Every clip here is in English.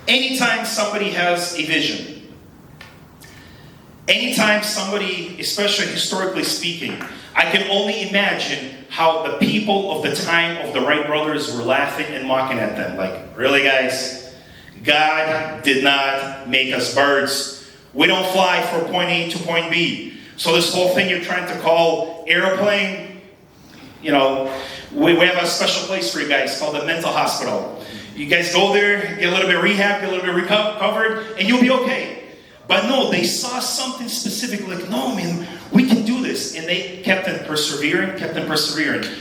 Anytime somebody has a vision, anytime somebody, especially historically speaking, I can only imagine how the people of the time of the Wright brothers were laughing and mocking at them. Like, really, guys? God did not make us birds. We don't fly from point A to point B. So this whole thing you're trying to call airplane, we have a special place for you guys called the mental hospital. You guys go there, get a little bit of rehab, get a little bit recovered, and you'll be okay. But no, they saw something specific, like, no, man, we can do this. And they kept on persevering.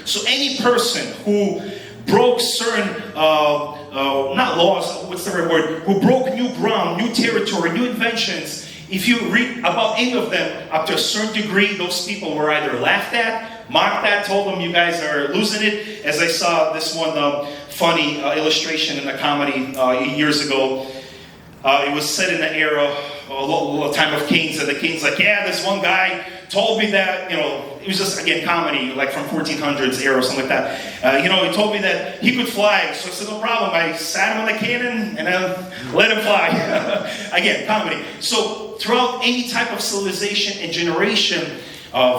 So any person who broke certain, not laws, what's the right word, who broke new ground, new territory, new inventions, if you read about any of them, up to a certain degree, those people were either laughed at, mocked at, told them you guys are losing it. As I saw this one funny illustration in a comedy years ago. It was set in the era, a time of kings, and the king's like, yeah, this one guy told me that, it was just, again, comedy, like from 1400s era or something like that. He told me that he could fly, so I said, no problem. I sat him on the cannon and I let him fly. Again, comedy. So throughout any type of civilization and generation,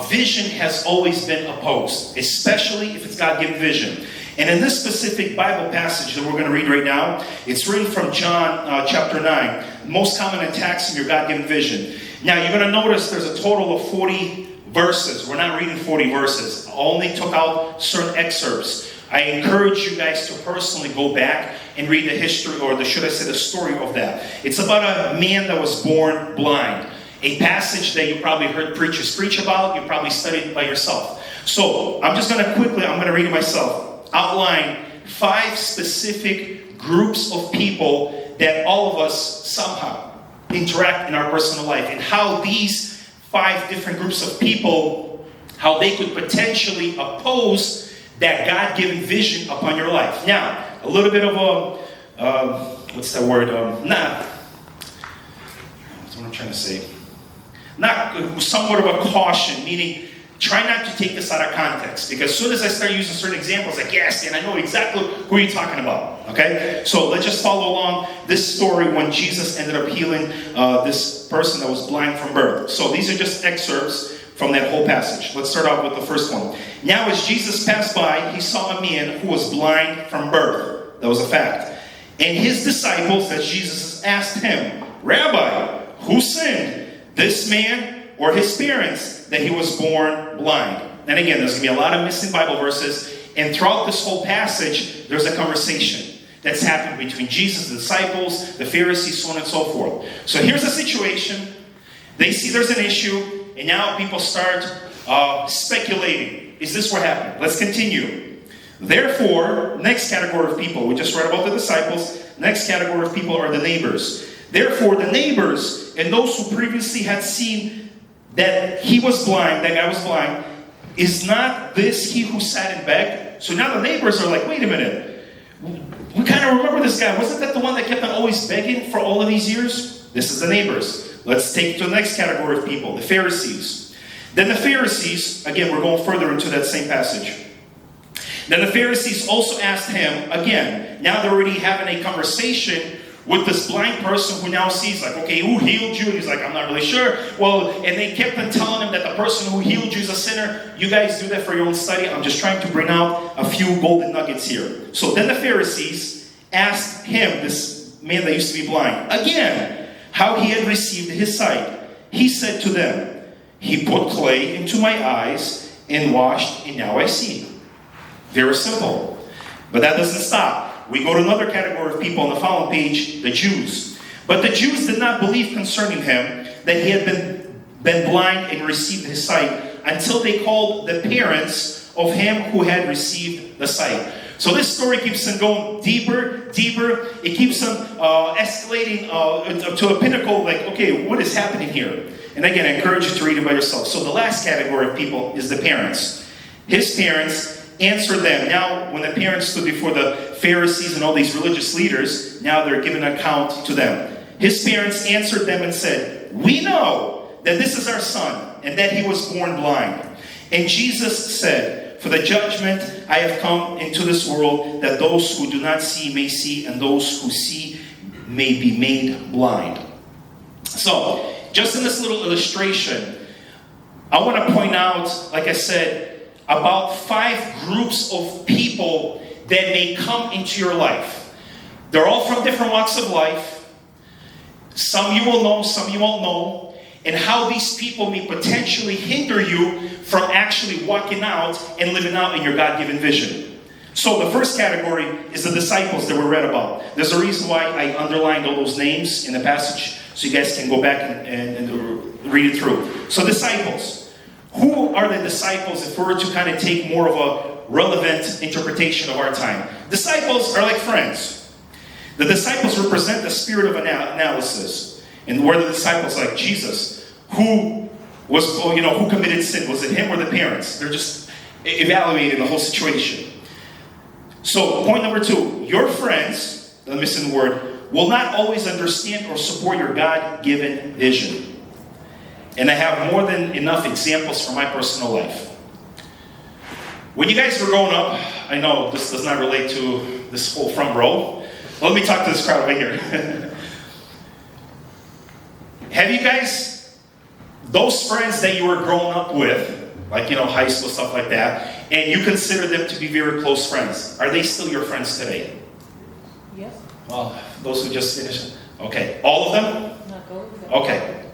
vision has always been opposed, especially if it's God-given vision. And in this specific Bible passage that we're going to read right now, it's written from John chapter 9. Most common attacks in your God-given vision. Now, you're going to notice there's a total of 40 verses. We're not reading 40 verses. I only took out certain excerpts. I encourage you guys to personally go back and read the history, or should I say the story of that. It's about a man that was born blind. A passage that you probably heard preachers preach about. You probably studied by yourself. So, I'm just going to quickly, I'm going to read it myself. Outline 5 specific groups of people that all of us somehow interact in our personal life, and how these 5 different groups of people, how they could potentially oppose that God-given vision upon your life. Now, a little bit of a, what's that word? What's what I'm trying to say? Not somewhat of a caution, meaning try not to take this out of context, because as soon as I start using certain examples, like, yes, Dan, I know exactly who you're talking about. Okay? So let's just follow along this story when Jesus ended up healing this person that was blind from birth. So these are just excerpts from that whole passage. Let's start off with the first one. Now as Jesus passed by, he saw a man who was blind from birth. That was a fact. And his disciples, that Jesus asked him, Rabbi, who sinned, this man or his parents, that he was born blind? And again, there's going to be a lot of missing Bible verses. And throughout this whole passage, there's a conversation that's happened between Jesus, the disciples, the Pharisees, so on and so forth. So here's a situation. They see there's an issue, and now people start speculating. Is this what happened? Let's continue. Therefore, next category of people. We just read about the disciples. Next category of people are the neighbors. Therefore, the neighbors and those who previously had seen that he was blind, that guy was blind, is not this he who sat and begged? So now the neighbors are like, wait a minute. We kind of remember this guy. Wasn't that the one that kept on always begging for all of these years? This is the neighbors. Let's take to the next category of people, the Pharisees. Then the Pharisees, again, we're going further into that same passage. Then the Pharisees also asked him, again, now they're already having a conversation with this blind person who now sees, like, okay, who healed you? And he's like, I'm not really sure. Well, and they kept on telling him that the person who healed you is a sinner. You guys do that for your own study. I'm just trying to bring out a few golden nuggets here. So then the Pharisees asked him, this man that used to be blind, again, how he had received his sight. He said to them, he put clay into my eyes and washed, and now I see. Very simple. But that doesn't stop. We go to another category of people on the following page, the Jews. But the Jews did not believe concerning him that he had been blind and received his sight until they called the parents of him who had received the sight. So this story keeps on going deeper. It keeps on escalating to a pinnacle, like, okay, what is happening here? And again, I encourage you to read it by yourself. So the last category of people is the parents. His parents answered them. Now, when the parents stood before the Pharisees and all these religious leaders, now they're giving an account to them. His parents answered them and said, we know that this is our son, and that he was born blind. And Jesus said, for the judgment I have come into this world, that those who do not see may see, and those who see may be made blind. So, just in this little illustration, I want to point out, like I said, about 5 groups of people that may come into your life. They're all from different walks of life. Some you will know, some you won't know. And how these people may potentially hinder you from actually walking out and living out in your God-given vision. So the first category is the disciples that we read about. There's a reason why I underlined all those names in the passage, so you guys can go back and read it through. So disciples. Who are the disciples if we were to kind of take more of a relevant interpretation of our time? Disciples are like friends. The disciples represent the spirit of analysis. And were the disciples like Jesus? Who committed sin? Was it him or the parents? They're just evaluating the whole situation. So, point number 2. Your friends, the missing word, will not always understand or support your God-given vision. And I have more than enough examples from my personal life. When you guys were growing up, I know this does not relate to this whole front row. Let me talk to this crowd right here. Have you guys, those friends that you were growing up with, like, high school, stuff like that, and you consider them to be very close friends, are they still your friends today? Yes. Well, those who just finished. Okay. All of them? Not all of them. Okay.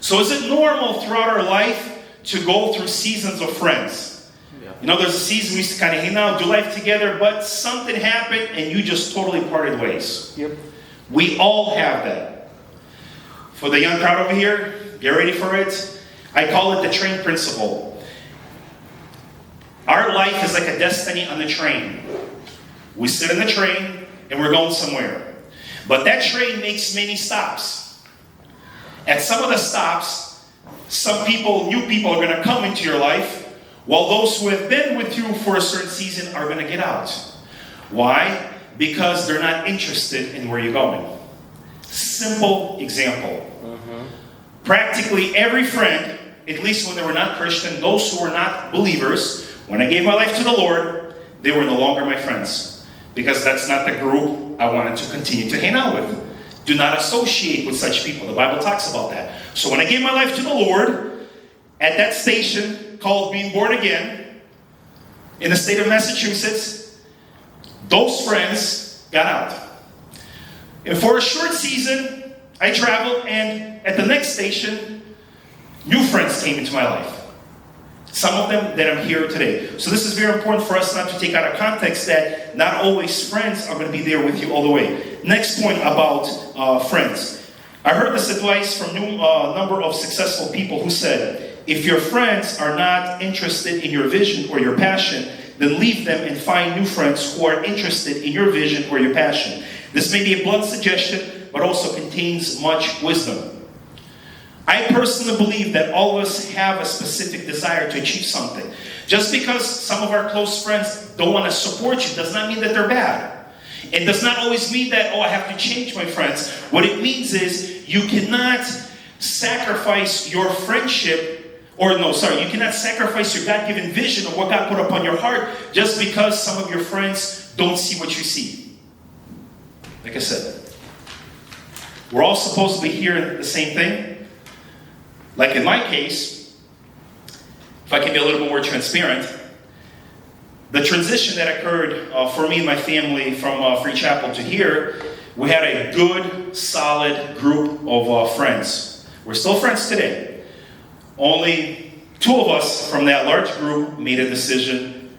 So is it normal throughout our life to go through seasons of friends? Yeah. There's a season we used to kind of hang out, do life together, but something happened and you just totally parted ways. Yep. We all have that. For the young crowd over here, get ready for it. I call it the train principle. Our life is like a destiny on the train. We sit in the train and we're going somewhere. But that train makes many stops. At some of the stops, some people, new people, are going to come into your life, while those who have been with you for a certain season are going to get out. Why? Because they're not interested in where you're going. Simple example. Practically every friend, at least when they were not Christian, those who were not believers, when I gave my life to the Lord, they were no longer my friends. Because that's not the group I wanted to continue to hang out with. Do not associate with such people. The Bible talks about that. So when I gave my life to the Lord, at that station called being born again, in the state of Massachusetts, those friends got out. And for a short season, I traveled, and at the next station, new friends came into my life. Some of them that I'm here today. So this is very important for us not to take out of context that not always friends are going to be there with you all the way. Next point about friends. I heard this advice from a number of successful people who said, if your friends are not interested in your vision or your passion, then leave them and find new friends who are interested in your vision or your passion. This may be a blunt suggestion, but also contains much wisdom. I personally believe that all of us have a specific desire to achieve something. Just because some of our close friends don't want to support you does not mean that they're bad. It does not always mean that, I have to change my friends. What it means is you cannot sacrifice your friendship, you cannot sacrifice your God-given vision of what God put upon your heart just because some of your friends don't see what you see. Like I said, we're all supposed to be hearing the same thing. Like in my case, if I can be a little bit more transparent, the transition that occurred for me and my family from Free Chapel to here, we had a good, solid group of friends. We're still friends today. Only 2 of us from that large group made a decision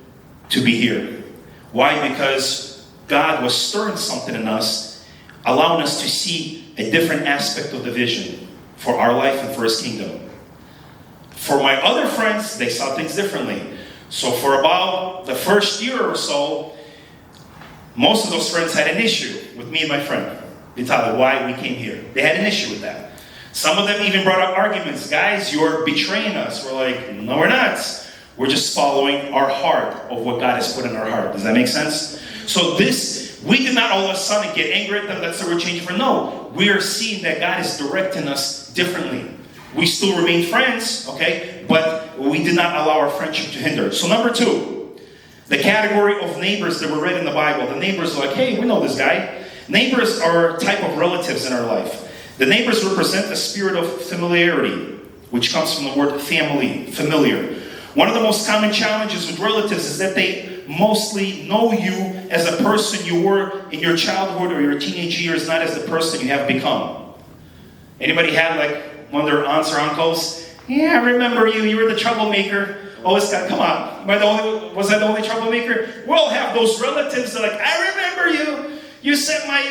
to be here. Why? Because God was stirring something in us, allowing us to see a different aspect of the vision for our life and for His kingdom. For my other friends, they saw things differently. So for about the first year or so, most of those friends had an issue with me and my friend, Vitaly, why we came here. They had an issue with that. Some of them even brought up arguments. Guys, you're betraying us. We're like, no, we're not. We're just following our heart of what God has put in our heart. Does that make sense? So we did not all of a sudden get angry at them. That's why we're changing for. No, we are seeing that God is directing us differently. We still remain friends, okay? But we did not allow our friendship to hinder. So number 2, the category of neighbors that were read in the Bible. The neighbors are like, hey, we know this guy. Neighbors are a type of relatives in our life. The neighbors represent the spirit of familiarity, which comes from the word family, familiar. One of the most common challenges with relatives is that they mostly know you as a person you were in your childhood or your teenage years, not as the person you have become. Anybody had like one of their aunts or uncles? Yeah, I remember you. You were the troublemaker. Oh, this guy, come on. Was I the only troublemaker? We all have those relatives that are like, I remember you. You set my,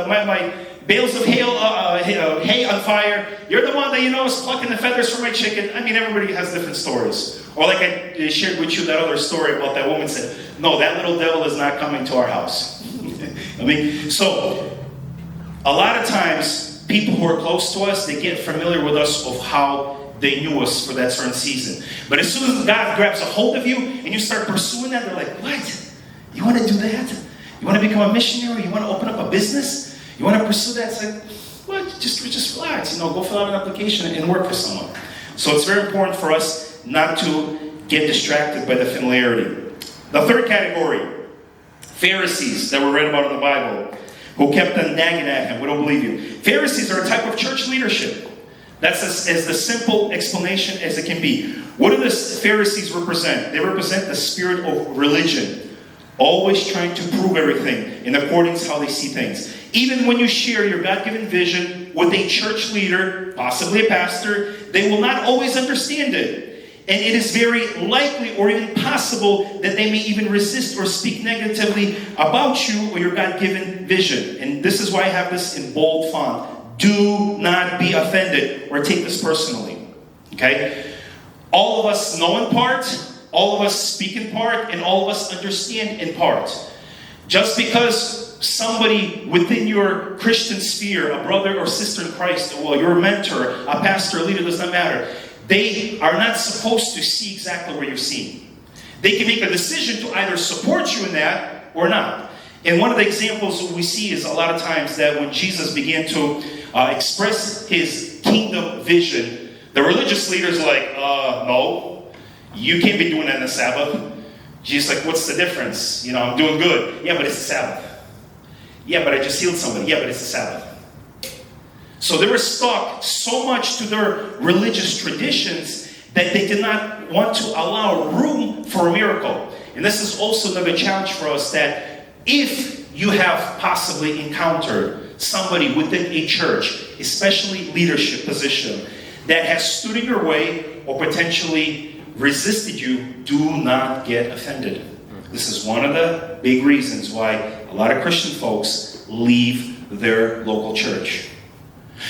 my bales of hay on fire. You're the one that, is plucking the feathers from my chicken. I mean, everybody has different stories. Or like I shared with you that other story about that woman said, no, that little devil is not coming to our house. So a lot of times, people who are close to us, they get familiar with us of how they knew us for that certain season. But as soon as God grabs a hold of you and you start pursuing that, they're like, what? You want to do that? You want to become a missionary? You want to open up a business? You want to pursue that? It's like, what? Just relax. Go fill out an application and work for someone. So it's very important for us not to get distracted by the familiarity. The third category, Pharisees that were read about in the Bible, who kept on nagging at him. We don't believe you. Pharisees are a type of church leadership. That's as the simple explanation as it can be. What do the Pharisees represent? They represent the spirit of religion, always trying to prove everything in accordance to how they see things. Even when you share your God-given vision with a church leader, possibly a pastor, they will not always understand it. And it is very likely or even possible that they may even resist or speak negatively about you or your God-given vision. And this is why I have this in bold font. Do not be offended or take this personally. Okay? All of us know in part, all of us speak in part, and all of us understand in part. Just because somebody within your Christian sphere, a brother or sister in Christ, well, your mentor, a pastor, a leader, does not matter. They are not supposed to see exactly what you're seeing. They can make a decision to either support you in that or not. And one of the examples we see is a lot of times that when Jesus began to express his kingdom vision, the religious leaders are like, no, you can't be doing that on the Sabbath. Jesus like, what's the difference? I'm doing good. Yeah, but it's the Sabbath. Yeah, but I just healed somebody. Yeah, but it's the Sabbath. So they were stuck so much to their religious traditions that they did not want to allow room for a miracle. And this is also another challenge for us, that if you have possibly encountered somebody within a church, especially leadership position, that has stood in your way or potentially resisted you, do not get offended. This is one of the big reasons why a lot of Christian folks leave their local church.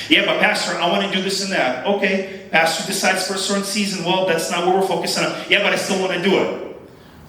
Yeah, but Pastor, I want to do this and that. Okay, Pastor decides for a certain season, well, that's not what we're focusing on. Yeah, but I still want to do it.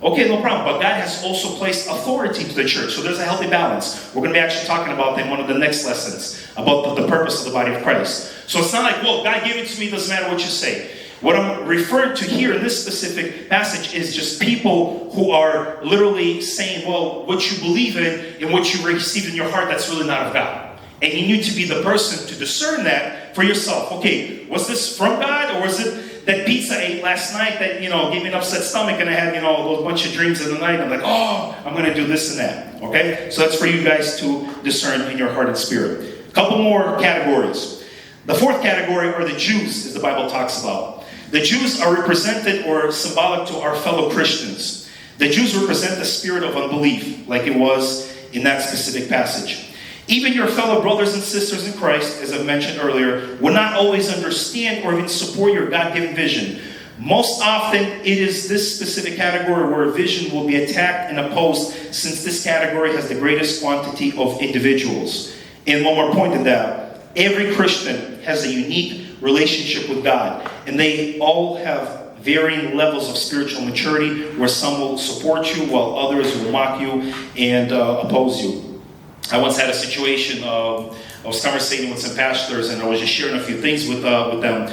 Okay, no problem. But God has also placed authority to the church. So there's a healthy balance. We're going to be actually talking about that in one of the next lessons, about the purpose of the body of Christ. So it's not like, well, God gave it to me, doesn't matter what you say. What I'm referring to here in this specific passage is just people who are literally saying, well, what you believe in and what you received in your heart, that's really not of God. And you need to be the person to discern that for yourself. Okay, was this from God, or was it that pizza I ate last night that, gave me an upset stomach and I had, those bunch of dreams in the night. I'm like, oh, I'm going to do this and that. Okay? So that's for you guys to discern in your heart and spirit. A couple more categories. The fourth category are the Jews, as the Bible talks about. The Jews are represented or symbolic to our fellow Christians. The Jews represent the spirit of unbelief, like it was in that specific passage. Even your fellow brothers and sisters in Christ, as I mentioned earlier, will not always understand or even support your God-given vision. Most often, it is this specific category where vision will be attacked and opposed, since this category has the greatest quantity of individuals. And one more point to that, every Christian has a unique relationship with God, and they all have varying levels of spiritual maturity, where some will support you while others will mock you and oppose you. I once had a situation, I was conversating with some pastors, and I was just sharing a few things with them.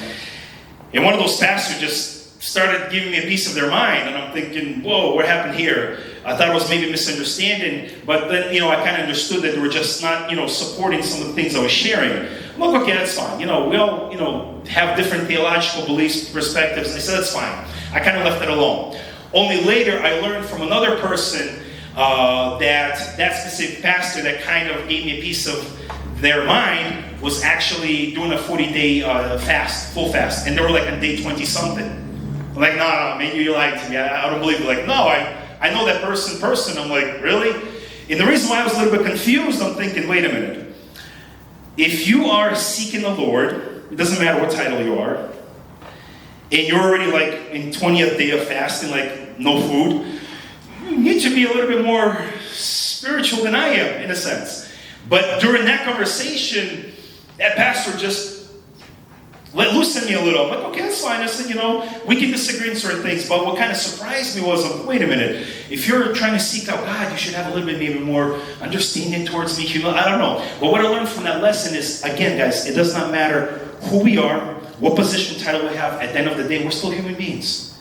And one of those pastors just started giving me a piece of their mind, and I'm thinking, whoa, what happened here? I thought it was maybe a misunderstanding, but then, I kind of understood that they were just not, supporting some of the things I was sharing. I'm like, okay, that's fine. We all, have different theological beliefs, perspectives, and they said, that's fine. I kind of left it alone. Only later, I learned from another person that specific pastor that kind of gave me a piece of their mind was actually doing a 40-day fast, full fast. And they were like on day 20-something. I'm like, no, maybe you lied to me. I don't believe it. Like, no, I know that person. I'm like, really? And the reason why I was a little bit confused, I'm thinking, wait a minute. If you are seeking the Lord, it doesn't matter what title you are, and you're already like in 20th day of fasting, like no food, you need to be a little bit more spiritual than I am, in a sense. But during that conversation, that pastor just let loose in me a little. I'm like, okay, that's fine. I said, we can disagree in certain things. But what kind of surprised me was, wait a minute. If you're trying to seek out God, you should have a little bit maybe more understanding towards me. I don't know. But what I learned from that lesson is, again, guys, it does not matter who we are, what position, title we have. At the end of the day, we're still human beings.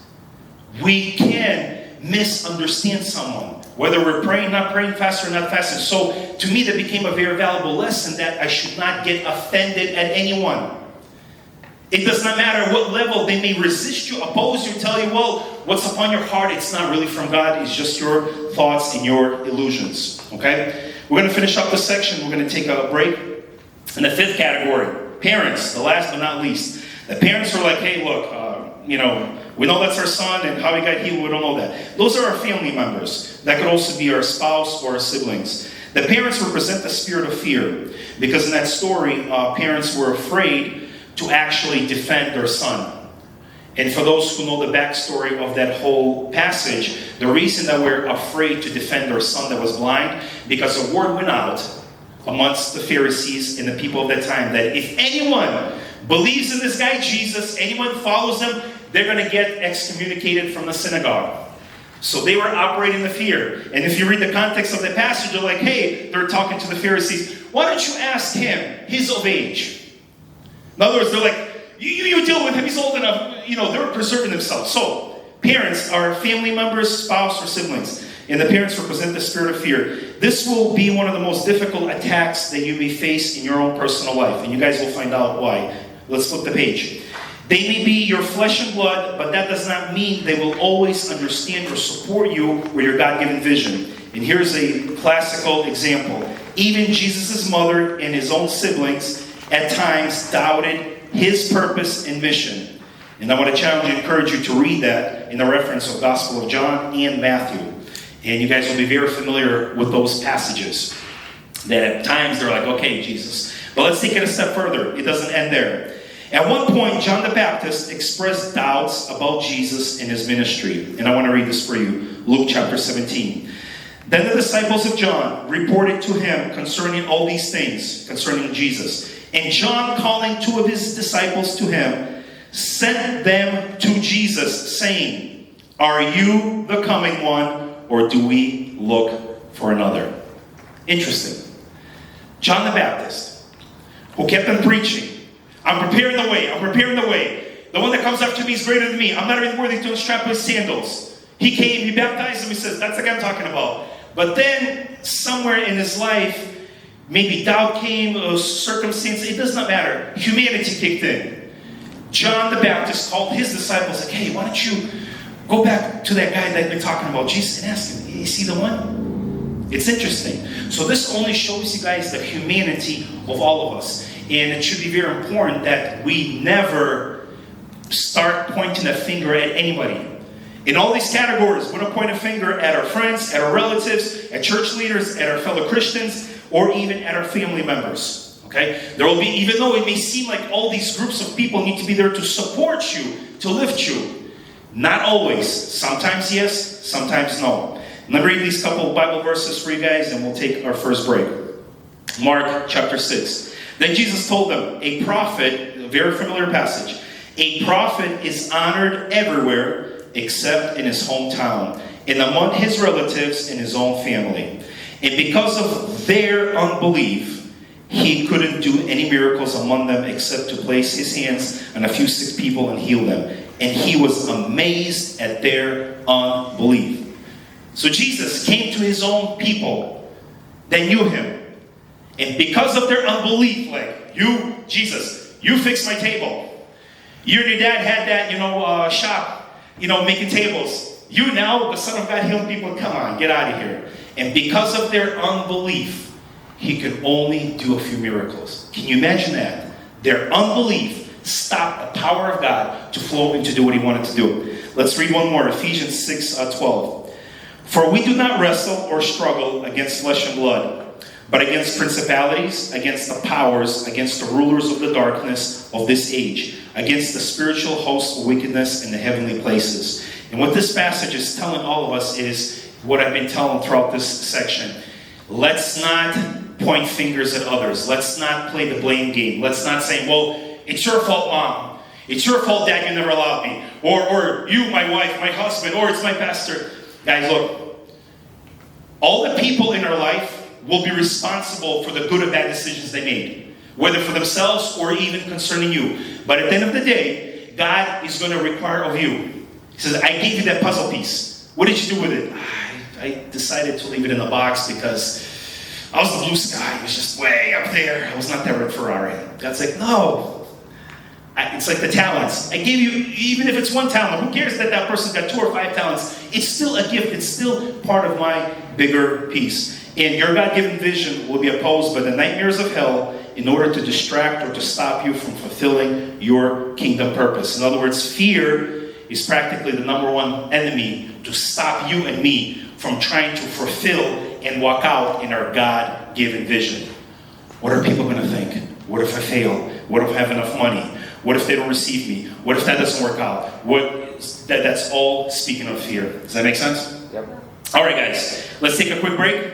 We can misunderstand someone, whether we're praying, not praying, fasting, or not fasting. So to me, that became a very valuable lesson that I should not get offended at anyone. It does not matter what level they may resist you, oppose you, tell you, well, what's upon your heart, it's not really from God. It's just your thoughts and your illusions. Okay? We're going to finish up this section. We're going to take a break. In the fifth category, parents, the last but not least. The parents are like, hey, look, we know that's our son, and how he got healed, we don't know that. Those are our family members. That could also be our spouse or our siblings. The parents represent the spirit of fear, because in that story, parents were afraid to actually defend their son. And for those who know the backstory of that whole passage, the reason that we're afraid to defend our son that was blind, because the word went out amongst the Pharisees and the people of that time that if anyone believes in this guy Jesus, anyone follows him, they're going to get excommunicated from the synagogue. So they were operating the fear. And if you read the context of the passage, they're like, hey, they're talking to the Pharisees, why don't you ask him? He's of age. In other words, they're like, you deal with him, he's old enough. They're preserving themselves. So, parents are family members, spouse, or siblings. And the parents represent the spirit of fear. This will be one of the most difficult attacks that you may face in your own personal life. And you guys will find out why. Let's flip the page. They may be your flesh and blood, but that does not mean they will always understand or support you with your God-given vision. And here's a classical example. Even Jesus' mother and his own siblings at times doubted his purpose and mission. And I want to challenge and encourage you to read that in the reference of Gospel of John and Matthew. And you guys will be very familiar with those passages. That at times they're like, okay, Jesus. But let's take it a step further. It doesn't end there. At one point, John the Baptist expressed doubts about Jesus and his ministry. And I want to read this for you. Luke chapter 17. Then the disciples of John reported to him concerning all these things, concerning Jesus. And John, calling two of his disciples to him, sent them to Jesus, saying, are you the coming one, or do we look for another? Interesting. John the Baptist, who kept on preaching, I'm preparing the way, I'm preparing the way. The one that comes after me is greater than me. I'm not even worthy to unstrap his sandals. He came, he baptized him, he says, that's the guy I'm talking about. But then, somewhere in his life, maybe doubt came, or circumstance, it does not matter. Humanity kicked in. John the Baptist called his disciples, like, hey, why don't you go back to that guy that you've been talking about, Jesus, and ask him, is he the one? It's interesting. So this only shows you guys the humanity of all of us. And it should be very important that we never start pointing a finger at anybody. In all these categories, we don't point a finger at our friends, at our relatives, at church leaders, at our fellow Christians, or even at our family members. Okay? There will be, even though it may seem like all these groups of people need to be there to support you, to lift you, not always. Sometimes yes, sometimes no. Let me read these couple of Bible verses for you guys, and we'll take our first break. Mark chapter 6. Then Jesus told them, a prophet, a very familiar passage, a prophet is honored everywhere except in his hometown, and among his relatives in his own family. And because of their unbelief, he couldn't do any miracles among them except to place his hands on a few sick people and heal them. And he was amazed at their unbelief. So Jesus came to his own people that knew him. And because of their unbelief, like, you, Jesus, you fixed my table. You and your dad had that, shop, making tables. You now, the Son of God, healing people, come on, get out of here. And because of their unbelief, he could only do a few miracles. Can you imagine that? Their unbelief stopped the power of God to flow and to do what he wanted to do. Let's read one more, Ephesians 6:12. For we do not wrestle or struggle against flesh and blood, but against principalities, against the powers, against the rulers of the darkness of this age, against the spiritual hosts of wickedness in the heavenly places. And what this passage is telling all of us is what I've been telling throughout this section. Let's not point fingers at others. Let's not play the blame game. Let's not say, well, it's your fault, Mom. It's your fault, Dad, you never allowed me. Or you, my wife, my husband, or it's my pastor. Guys, look. All the people in our life will be responsible for the good or bad decisions they made, whether for themselves or even concerning you. But at the end of the day, God is going to require of you. He says, I gave you that puzzle piece. What did you do with it? I decided to leave it in the box because I was the blue sky. It was just way up there. I was not that red Ferrari. God's like, no. It's like the talents. I gave you, even if it's one talent, who cares that that person got 2 or 5 talents? It's still a gift. It's still part of my bigger piece. And your God-given vision will be opposed by the nightmares of hell in order to distract or to stop you from fulfilling your kingdom purpose. In other words, fear is practically the number one enemy to stop you and me from trying to fulfill and walk out in our God-given vision. What are people going to think? What if I fail? What if I have enough money? What if they don't receive me? What if that doesn't work out? That's all speaking of fear. Does that make sense? Yep. All right, guys. Let's take a quick break.